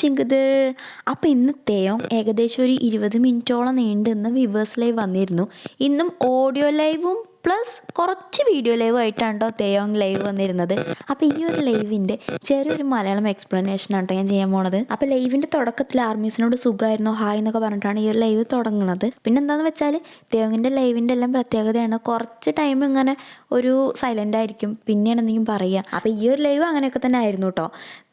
ചിങ്കുത്. അപ്പോൾ ഇന്ന് തേയോങ് ഏകദേശം ഒരു 20 മിനിറ്റോളം നീണ്ടു നിന്ന് വിവേഴ്സ് ലൈവ് വന്നിരുന്നു. ഇന്നും ഓഡിയോ ലൈവും പ്ലസ് കുറച്ച് വീഡിയോ ലൈവ് ആയിട്ടാണ് കേട്ടോ തേയോങ് ലൈവ് വന്നിരുന്നത്. അപ്പോൾ ഈ ഒരു ലൈവിൻ്റെ ചെറിയൊരു മലയാളം എക്സ്പ്ലനേഷനാണ് കേട്ടോ ഞാൻ ചെയ്യാൻ പോണത്. അപ്പോൾ ലൈവിൻ്റെ തുടക്കത്തിൽ ആർമീസിനോട് സുഖമായിരുന്നോ ഹായ് എന്നൊക്കെ പറഞ്ഞിട്ടാണ് ഈ ഒരു ലൈവ് തുടങ്ങുന്നത്. പിന്നെ എന്താണെന്ന് വെച്ചാൽ തേയോങ്ങിൻ്റെ ലൈവിൻ്റെ എല്ലാം പ്രത്യേകതയാണ് കുറച്ച് ടൈം ഇങ്ങനെ ഒരു സൈലൻ്റ് ആയിരിക്കും, പിന്നെയാണ് എന്തെങ്കിലും പറയുക. അപ്പോൾ ഈ ഒരു ലൈവ് അങ്ങനെയൊക്കെ തന്നെ ആയിരുന്നു കേട്ടോ.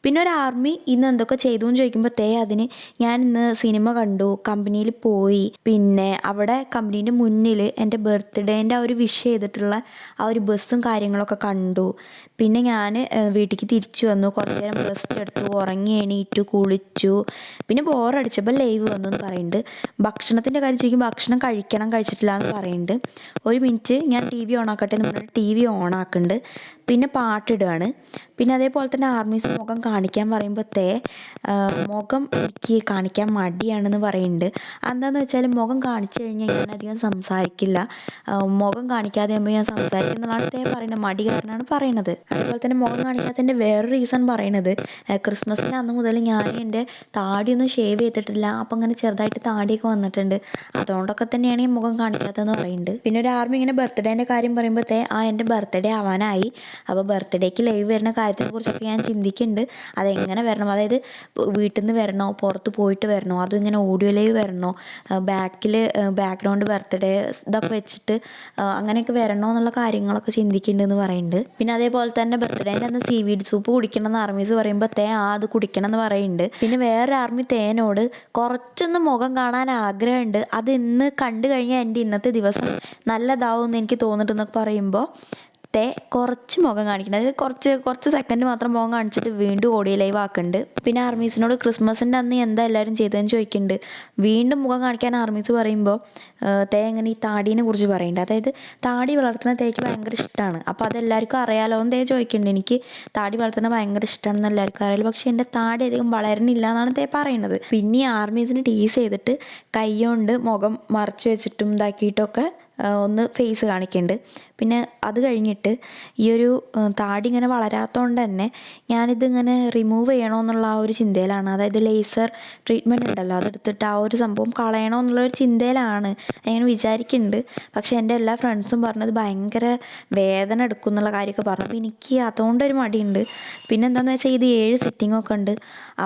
പിന്നെ ഒരു ആർമി ഇന്ന് എന്തൊക്കെ ചെയ്തു എന്ന് ചോദിക്കുമ്പോൾ അതിന് ഞാൻ ഇന്ന് സിനിമ കണ്ടു, കമ്പനിയിൽ പോയി, പിന്നെ അവിടെ കമ്പനീൻ്റെ മുന്നിൽ എൻ്റെ ബർത്ത്ഡേൻ്റെ ആ ഒരു വിഷ് ചെയ്തിട്ടുള്ള ആ ഒരു ബസ്സും കാര്യങ്ങളൊക്കെ കണ്ടു. പിന്നെ ഞാൻ വീട്ടിലേക്ക് തിരിച്ചു വന്നു, കുറച്ച് നേരം റെസ്റ്റ് എടുത്തു, ഉറങ്ങി എണീറ്റു, കുളിച്ചു. പിന്നെ ബോറടിച്ചപ്പോൾ ലൈവ് വന്നു എന്ന് പറയുന്നുണ്ട്. ഭക്ഷണത്തിൻ്റെ കാര്യം ചോദിക്കുമ്പോൾ ഭക്ഷണം കഴിച്ചിട്ടില്ല എന്ന് പറയുന്നുണ്ട്. ഒരു മിനിറ്റ് ഞാൻ ടി വി ഓൺ ആക്കട്ടെ എന്ന് പറഞ്ഞിട്ട് ടി വി ഓൺ ആക്കുന്നുണ്ട്. പിന്നെ പാട്ടിടുകയാണ്. പിന്നെ അതേപോലെ തന്നെ ആർമീസ് മുഖം കാണിക്കാൻ പറയുമ്പോൾ മുഖം എനിക്ക് കാണിക്കാൻ മടിയാണെന്ന് പറയുന്നുണ്ട്. എന്താണെന്ന് വെച്ചാൽ മുഖം കാണിച്ചു കഴിഞ്ഞാൽ ഞാൻ അധികം സംസാരിക്കില്ല, മുഖം കാണിക്കാതെ ആകുമ്പോൾ ഞാൻ സംസാരിക്കുന്നതാണ് പറയുന്നത്, മടി കാരണമാണ് പറയണത്. അതുപോലെ തന്നെ മുഖം കാണിക്കാത്തതിൻ്റെ വേറൊരു റീസൺ പറയണത് ക്രിസ്മസിൻ്റെ അന്ന് മുതൽ ഞാൻ എൻ്റെ താടിയൊന്നും ഷേവ് ചെയ്തിട്ടില്ല, അപ്പം അങ്ങനെ ചെറുതായിട്ട് താടിയൊക്കെ വന്നിട്ടുണ്ട്, അതുകൊണ്ടൊക്കെ തന്നെയാണ് ഈ മുഖം കാണിക്കാത്തതെന്ന് പറയുന്നുണ്ട്. പിന്നെ ഒരു ആർമി ഇങ്ങനെ ബർത്ത്ഡേൻ്റെ കാര്യം പറയുമ്പോൾ എൻ്റെ ബർത്ത്ഡേ ആവാനായി, അപ്പോൾ ബർത്ത്ഡേക്ക് ലൈവ് വരുന്ന കാര്യത്തിനെ കുറിച്ചൊക്കെ ഞാൻ ചിന്തിക്കുന്നുണ്ട്. അതെങ്ങനെ വരണം, അതായത് വീട്ടിൽ നിന്ന് വരണോ പുറത്ത് പോയിട്ട് വരണോ, അതും ഇങ്ങനെ ഓഡിയോ ലൈവ് വരണോ, ബാക്ക്ഗ്രൗണ്ട് ബർത്ത്ഡേ ഇതൊക്കെ വെച്ചിട്ട് അങ്ങനെയൊക്കെ വരണോ എന്നുള്ള കാര്യങ്ങളൊക്കെ ചിന്തിക്കുന്നുണ്ടെന്ന് പറയുന്നുണ്ട്. പിന്നെ അതേപോലെ തന്നെ ബർത്ത്ഡേൻ്റെ അന്ന് സീവീഡ് സൂപ്പ് കുടിക്കണം എന്ന് ആർമീസ് പറയുമ്പോൾ അത് കുടിക്കണം എന്ന് പറയുന്നുണ്ട്. പിന്നെ വേറൊരു ആർമി തേനോട് കുറച്ചൊന്ന് മുഖം കാണാൻ ആഗ്രഹമുണ്ട്, അത് ഇന്ന് കണ്ടു കഴിഞ്ഞാൽ എൻ്റെ ഇന്നത്തെ ദിവസം നല്ലതാവും എന്ന് എനിക്ക് തോന്നിട്ടെന്നൊക്കെ പറയുമ്പോൾ കുറച്ച് മുഖം കാണിക്കണം, അതായത് കുറച്ച് സെക്കൻഡ് മാത്രം മുഖം കാണിച്ചിട്ട് വീണ്ടും ഓഡിയോ ലൈവ് ആക്കുന്നുണ്ട്. പിന്നെ ആർമീസിനോട് ക്രിസ്മസിൻ്റെ അന്ന് എന്താ എല്ലാവരും ചെയ്തതെന്ന് ചോദിക്കുന്നുണ്ട്. വീണ്ടും മുഖം കാണിക്കാൻ ആർമീസ് പറയുമ്പോൾ എങ്ങനെ ഈ താടീനെ കുറിച്ച് പറയുന്നുണ്ട്, അതായത് താടി വളർത്തുന്ന തേക്ക് ഭയങ്കര ഇഷ്ടമാണ്, അപ്പോൾ അതെല്ലാവർക്കും അറിയാലോ എന്ന് ചോദിക്കുന്നുണ്ട്. എനിക്ക് താടി വളർത്തുന്നത് ഭയങ്കര ഇഷ്ടമാണെന്ന് എല്ലാവർക്കും അറിയാലോ, പക്ഷേ എൻ്റെ താടി അധികം വളരുന്നില്ല എന്നാണ് പറയുന്നത്. പിന്നെ ആർമീസിന് ടീസ് ചെയ്തിട്ട് കൈ കൊണ്ട് മുഖം മറച്ച് വെച്ചിട്ടും ഇതാക്കിയിട്ടൊക്കെ ഒന്ന് ഫേസ് കാണിക്കുന്നുണ്ട്. പിന്നെ അത് കഴിഞ്ഞിട്ട് ഈ ഒരു താടി ഇങ്ങനെ വളരാത്തതുകൊണ്ട് തന്നെ ഞാനിതിങ്ങനെ റിമൂവ് ചെയ്യണമെന്നുള്ള ആ ഒരു ചിന്തയിലാണ്, അതായത് ലേസർ ട്രീറ്റ്മെൻറ്റ് ഉണ്ടല്ലോ അതെടുത്തിട്ട് ആ ഒരു സംഭവം കളയണോ എന്നുള്ളൊരു ചിന്തയിലാണ് അങ്ങനെ വിചാരിക്കുന്നുണ്ട്. പക്ഷേ എൻ്റെ എല്ലാ ഫ്രണ്ട്സും പറഞ്ഞത് ഭയങ്കര വേദന എടുക്കും എന്നുള്ള കാര്യമൊക്കെ പറഞ്ഞു. അപ്പോൾ എനിക്ക് അതുകൊണ്ടൊരു മടിയുണ്ട്. പിന്നെ എന്താണെന്ന് വെച്ചാൽ ഇത് 7 സിറ്റിങ്ങൊക്കെ ഉണ്ട്,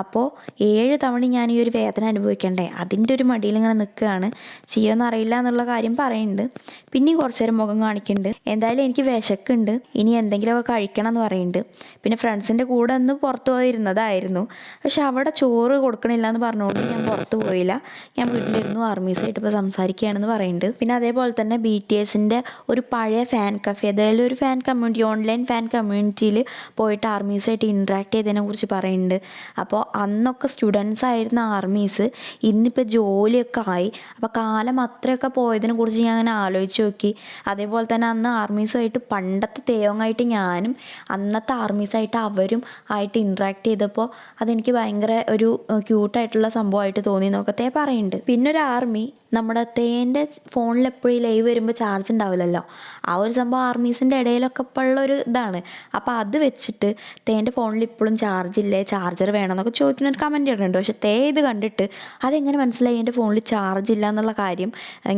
അപ്പോൾ 7 തവണ ഞാൻ ഈ ഒരു വേദന അനുഭവിക്കണ്ടേ, അതിൻ്റെ ഒരു മടിയിൽ ഇങ്ങനെ നിൽക്കുകയാണ്, ചെയ്യുമെന്ന് അറിയില്ല എന്നുള്ള കാര്യം പറയുന്നുണ്ട്. പിന്നെയും കുറച്ച് നേരം മുഖം കാണിക്കുന്നുണ്ട്. എന്തായാലും എനിക്ക് വിശക്കുണ്ട്, ഇനി എന്തെങ്കിലുമൊക്കെ കഴിക്കണം എന്ന് പറയുന്നുണ്ട്. പിന്നെ ഫ്രണ്ട്സിൻ്റെ കൂടെ ഒന്ന് പുറത്ത് പോയിരുന്നതായിരുന്നു, പക്ഷെ അവിടെ ചോറ് കൊടുക്കണില്ല എന്ന് പറഞ്ഞുകൊണ്ട് ഞാൻ പുറത്ത് പോയില്ല, ഞാൻ വീട്ടിലിരുന്നു ആർമീസായിട്ട് ഇപ്പോൾ സംസാരിക്കുകയാണെന്ന് പറയുന്നുണ്ട്. പിന്നെ അതേപോലെ തന്നെ BTSൻ്റെ ഒരു പഴയ ഫാൻ കഫേ, അതായത് ഒരു ഫാൻ കമ്മ്യൂണിറ്റി, ഓൺലൈൻ ഫാൻ കമ്മ്യൂണിറ്റിയിൽ പോയിട്ട് ആർമീസായിട്ട് ഇൻട്രാക്ട് ചെയ്തതിനെ കുറിച്ച് പറയുന്നുണ്ട്. അപ്പോൾ അന്നൊക്കെ സ്റ്റുഡൻസ് ആയിരുന്ന ആർമീസ് ഇന്നിപ്പോൾ ജോലിയൊക്കെ ആയി, അപ്പോൾ കാലം അത്രയൊക്കെ പോയതിനെ കുറിച്ച് ഞാൻ അങ്ങനെ ആലോചിച്ച് നോക്കി. അതേപോലെ തന്നെ അന്ന് ആർമീസുമായിട്ട് പണ്ടത്തെ തേയോങ്ങായിട്ട് ഞാനും അന്നത്തെ ആർമീസായിട്ട് അവരും ആയിട്ട് ഇൻട്രാക്ട് ചെയ്തപ്പോൾ അതെനിക്ക് ഭയങ്കര ഒരു ക്യൂട്ടായിട്ടുള്ള സംഭവമായിട്ട് തോന്നി എന്നൊക്കെ പറയുന്നുണ്ട്. പിന്നെ ഒരു ആർമി നമ്മുടെ തേൻ്റെ ഫോണിൽ എപ്പോഴും ലൈവ് വരുമ്പോൾ ചാർജ് ഉണ്ടാവില്ലല്ലോ, ആ ഒരു സംഭവം ആർമീസിൻ്റെ ഇടയിലൊക്കെ ഇപ്പോൾ ഉള്ളൊരു ഇതാണ്. അപ്പോൾ അത് വെച്ചിട്ട് തേൻ്റെ ഫോണിൽ ഇപ്പോഴും ചാർജ് ഇല്ലേ, ചാർജർ വേണമെന്നൊക്കെ ചോദിക്കുന്ന ഒരു കമൻറ്റ് ഇടുന്നുണ്ട്. പക്ഷേ ഇത് കണ്ടിട്ട് അതെങ്ങനെ മനസ്സിലായി എൻ്റെ ഫോണിൽ ചാർജ് ഇല്ല എന്നുള്ള കാര്യം,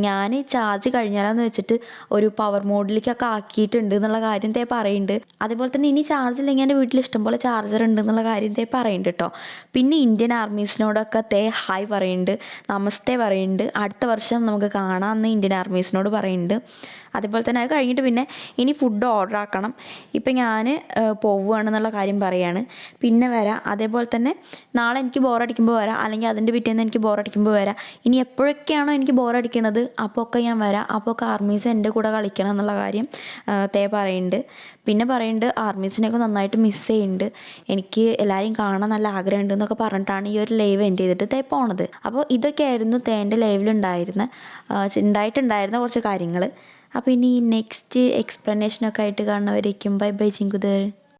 ഞാൻ ചാർജ് കഴിഞ്ഞാലെന്ന് വെച്ചിട്ട് ഒരു പവർ മോഡിലേക്കൊക്കെ ആക്കിയിട്ടുണ്ട് എന്നുള്ള കാര്യം പറയുന്നുണ്ട്. അതേപോലെ തന്നെ ഇനി ചാർജ് ഇല്ലെങ്കിൽ എൻ്റെ വീട്ടിൽ ഇഷ്ടംപോലെ ചാർജർ ഉണ്ട് എന്നുള്ള കാര്യം പറയുന്നുണ്ട് കേട്ടോ. പിന്നെ ഇന്ത്യൻ ആർമീസിനോടൊക്കെ ഹായ് പറയുന്നുണ്ട്, നമസ്തേ പറയുന്നുണ്ട്, അടുത്ത വർഷം നമുക്ക് കാണാമെന്ന് ഇന്ത്യൻ ആർമീസിനോട് പറയുന്നുണ്ട്. അതേപോലെ തന്നെ അത് കഴിഞ്ഞിട്ട് പിന്നെ ഇനി ഫുഡ് ഓർഡർ ആക്കണം, ഇപ്പം ഞാൻ പോവുകയാണെന്നുള്ള കാര്യം പറയുകയാണ്. പിന്നെ വരാം, അതേപോലെ തന്നെ നാളെ എനിക്ക് ബോറടിക്കുമ്പോൾ വരാം, അല്ലെങ്കിൽ അതിൻ്റെ പിറ്റേന്ന് എനിക്ക് ബോറടിക്കുമ്പോൾ വരാം, ഇനി എപ്പോഴൊക്കെയാണോ എനിക്ക് ബോറടിക്കണത് അപ്പോൾ ഒക്കെ ഞാൻ വരാം, അപ്പോൾ ഒക്കെ ആർമീസ് എൻ്റെ കൂടെ കളിക്കണം എന്നുള്ള കാര്യം പറയുന്നുണ്ട്. പിന്നെ പറയുന്നുണ്ട് ആർമീസിനെയൊക്കെ നന്നായിട്ട് മിസ് ചെയ്യുന്നുണ്ട്, എനിക്ക് എല്ലാവരെയും കാണാൻ നല്ല ആഗ്രഹമുണ്ട് എന്നൊക്കെ പറഞ്ഞിട്ടാണ് ഈ ഒരു ലൈവ് എൻഡ് ചെയ്തിട്ട് പോണത്. അപ്പോൾ ഇതൊക്കെയായിരുന്നു തേൻ്റെ ഉണ്ടായിട്ടുണ്ടായിരുന്ന കുറച്ച് കാര്യങ്ങൾ. അപ്പോൾ ഇനി നെക്സ്റ്റ് എക്സ്പ്ലനേഷനൊക്കെ ആയിട്ട് കാണുന്നവരേക്കും ബൈ ബൈ ചിങ്കുതർ.